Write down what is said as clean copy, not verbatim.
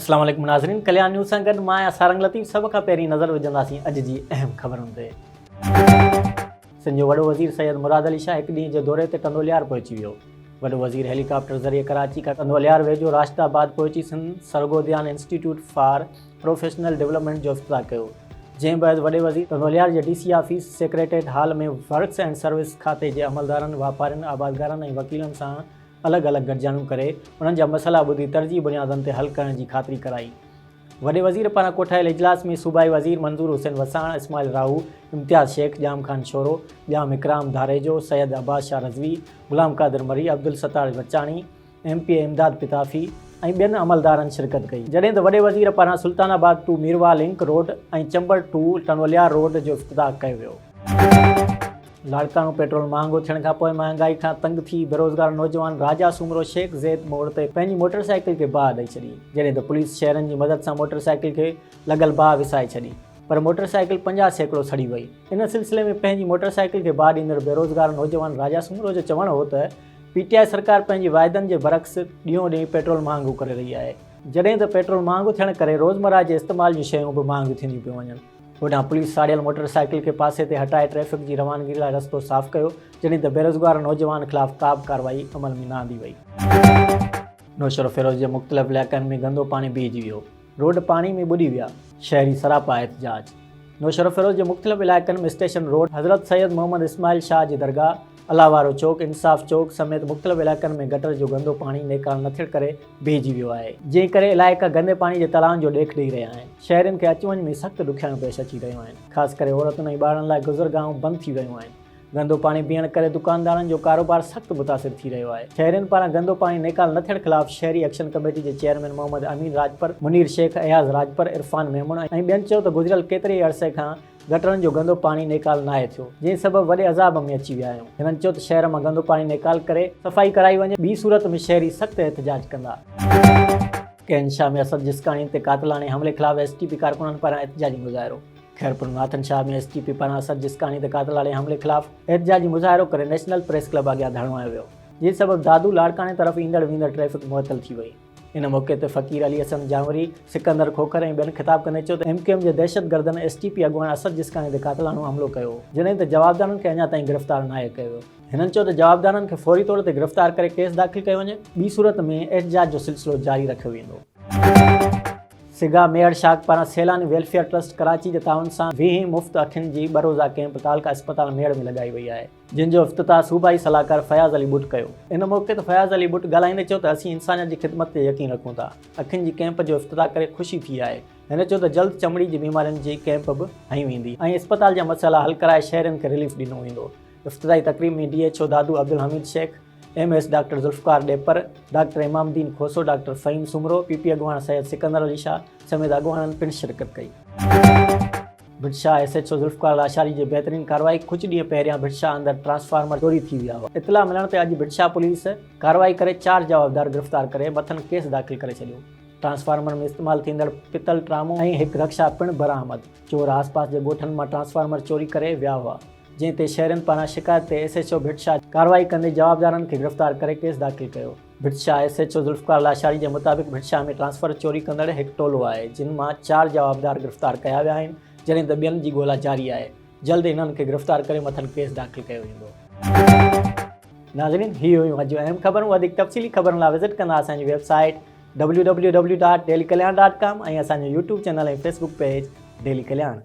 अस्सलाम वालेकुम नाज़रीन, कल्याण न्यूज़ सां गॾु मां सारंग लतीफ़। सभ खां पहिरीं नज़र विझंदासीं अॼु जी अहम ख़बरुनि ते। सिंध जो वॾो वज़ीर सैयद मुराद अली शाह हिकु ॾींहं जे दौरे ते कंदोलियार पहुची वियो। वॾो वज़ीर हेलीकॉप्टर ज़रिए कराची खां कंदोलियार वेझो राशिदाबाद पहुची Sindh Sargodhian institute for professional development जो इफ़्तिताह कयो। जंहिं बैदि वॾे वज़ीर कंदोलियार जे DC ऑफिस सेक्रेटरीट हाल में वर्क्स एंड सर्विस खाते जे अमलदारनि, वापारियुनि, आबादगारनि ऐं वकीलनि सां अलॻि अलॻि गॾिजाणियूं करे उन्हनि जा मसइला ॿुधी तरजीह बुनियादनि ते हल करण जी ख़ातिरी कराई। वॾे वज़ीर पारां कोठायल इजलास में सूबाई वज़ीर मंज़ूर हुसैन वसाण, इस्माइल राहू, इम्तियाज़ शेख, जाम खान शोरो, जाम इकराम धारेजो, सैयद अब्बास शाह रज़वी, गुलाम कादिर मरी, अब्दुल सत्तार बच्चाणी, MP इमदाद पिताफ़ी ऐं ॿियनि अमलदारनि शिरकत कई। जॾहिं त वॾे वज़ीर पारां सुल्तानाबाद टू मीरवा लिंक रोड ऐं चंबर टू टनोलियार रोड जो इफ़्तिताह कयो वियो। लाड़काणो पेट्रोल महांगो थियण खां पोइ महांगाई खां तंग थी बेरोज़गार नौजवान राजा सूमरो शेख ज़ैद मोड़ ते पंहिंजी मोटरसाइकिल खे बाहि ॾेई छॾी, जॾहिं त पुलिस शहरनि जी मदद सां मोटरसाइकिल खे लॻल बाहि विसाए छॾी, पर मोटरसाइकिल 50% सड़ी वई। इन सिलसिले में पंहिंजी मोटरसाइकिल खे बाहि ॾींदड़ बेरोज़गार नौजवान राजा सूमरो जो चवणु हो त PTI सरकार पंहिंजी वाइदनि जे बरक्स ॾींहों ॾींहुं पेट्रोल महांगो करे रही आहे। जॾहिं त पेट्रोल महांगो थियण करे रोज़मर्रा जे इस्तेमाल जूं शयूं बि महांगियूं थींदियूं पियूं वञनि। होॾां पुलिस साड़ियल मोटरसाइकिल खे पासे ते हटाए ट्रैफ़िक जी रवानगी लाइ रस्तो साफ़ कयो, जॾहिं त बेरोज़गार नौजवान ख़िलाफ़ का बि कार्रवाई अमल में न आंदी वई। नौशरो फ़िरोज़ जे मुख़्तलिफ़ इलाइक़नि में गंदो पाणी बीहजी वियो, रोड पाणी में ॿुॾी विया, शहरी सरापा एहतिजाज। नौशरो फ़िरोज़ जे मुख़्तलिफ़ इलाइक़नि में स्टेशन रोड, हज़रत सैयद मोहम्मद इस्माइल शाह जी दरगाह, अलावारो चौक, इंसाफ़ चौक समेत मुख़्तलिफ़ इलाइक़नि में गटर जो गंदो पाणी नेकाल न थियण करे बीहजी वियो आहे, जंहिं करे इलाइक़ा गंदे पाणी जे तलाउनि जो ॾेख ॾेई रहिया आहिनि। शहरनि खे अचु वञ में सख़्तु ॾुखियाइयूं पेश अची रहियूं आहिनि, ख़ासि करे औरतुनि ऐं ॿारनि लाइ गुज़रगाहूं बंदि थी वियूं आहिनि। गंदो पाणी बीहण करे दुकानदारनि जो कारोबार सख़्तु मुतासिर थी रहियो आहे। शहरनि पारां गंदो पाणी नेकाल न थियण ख़िलाफ़ शहरी एक्शन कमेटी जे चेयरमैन मोहम्मद अमीन राजपर, मुनीर शेख, अयाज़ राजपर, इरफान मेमून ऐं ॿियनि चयो त गुज़िरियल केतिरे अरसे खां गटरनि जो गंदो पाणी नेकाल नाहे थियो, जंहिं सबबु वॾे अज़ाब में अची विया आहियूं। हिननि चयो त शहर मां गंदो पाणी नेकाल करे सफ़ाई कराई वञे, ॿी सूरत में शहरी सख़्तु एहतिजाज कंदा। कैनशाह में असद जिस्काणी ते कातिलाणे हमले ख़िलाफ़ STP कारकुननि पारां एहतिजाजी मुज़ाहिरो। खैरपुर नाथन शाह में STP पारां असद जिस्काणी ते कातिलाणे हमले ख़िलाफ़ एहतिजाजी मुज़ाहिरो करे नेशनल प्रेस क्लब अॻियां धरणायो वियो, जंहिं सबबु दादू लाड़काणे तरफ़ ईंदड़ वेंदड़ ट्रैफ़िक मुअतल थी वई। इन मौक़े ते फ़क़ीर अली हसन जावरी, सिकंदर खोखर ऐं ॿियनि ख़िताब कंदे चयो त MQM जे दहशतगर्दनि STP अॻुवाण असद जिस्काणी ते कातिलाणो हमिलो कयो, जॾहिं त जवाबदारनि खे अञा ताईं गिरफ़्तार नाहे कयो वियो। हिननि चयो त जवाबदारनि खे फ़ौरी तौर ते गिरफ़्तार करे केस दाख़िल कयो वञे, ॿी सूरत में एहतिजाज जो सिलसिलो जारी रखियो वेंदो। सिगा मेयर शाख पारां सैलानी वेलफेयर ट्रस्ट कराची जे ताउन सां 20 मुफ़्त अखियुनि जी ॿ-रोज़ा कैंप तालका अस्पताल मेड़ में लॻाई वई आहे, जिन जो इफ़्तिताह सूबाई सलाहकार फयाज़ अली बुट कयो। इन मौक़े ते फयाज़ अली बुट ॻाल्हाईंदे चयो त असीं इंसानियत जी ख़िदमत ते यकीन रखूं था। अखियुनि जी कैंप जो इफ़्तिताह करे ख़ुशी थी आहे। हिन चयो त जल्द चमड़ी जी बीमारियुनि जी कैंप बि हई वेंदी ऐं अस्पताल जा मसइला हल कराए शहरनि खे रिलीफ ॾिनो वेंदो। इफ़्तिताही तक़रीब में DHO दादू Abdul Hamid Sheikh, MS doctor Zulfikar डेपर, doctor Imamuddin खोसो, डॉक्टर फ़हीम सुमरो, PP अॻुवाण सैयद सिकंदर अली शाह समेत अॻुवाणनि पिणु शिरकत कई। भिटशाह SHO ज़ुल्फ़कार लाशारी जे बहितरीन कार्रवाई। कुझु ॾींहं पहिरियां भिटशाह अंदरि ट्रांसफार्मर चोरी थी विया हुआ। इतला मिलण ते अॼु भिटशाह पुलिस कार्रवाई करे 4 जवाबदार गिरफ़्तार करे मथनि केस दाख़िल करे छॾियो। ट्रांसफार्मर में इस्तेमालु थींदड़ पितल ट्रामो ऐं हिकु रक्षा पिणु बरामद। चोर आसपास जे ॻोठनि मां ट्रांसफार्मर चोरी करे विया हुआ, जंहिं ते शहरनि पारां शिकायत ते SHO भिटशाह कार्रवाई कंदे जवाबदारनि खे गिरफ़्तार करे केस दाख़िल कयो। भिटशाह SHO ज़ुल्फ़कार लाशारी जे मुताबिक़ भिटशाह में ट्रांसफर चोरी कंदड़ हिकु टोलो आहे, जिन मां 4 जवाबदार गिरफ़्तार कया विया आहिनि, जॾहिं त ॿियनि जी ॻोल्हा जारी आहे। जल्द इन्हनि खे गिरफ़्तार करे मथनि केस दाख़िल कयो वेंदो। नाज़रीन, ही हुयूं अॼु अहम ख़बरूं। वधीक तफ़सीली ख़बरुनि लाइ विज़िट कंदा असांजी वेबसाइट www.dailykalyan.com ऐं असांजो YouTube चैनल ऐं Facebook पेज डेली कल्याण।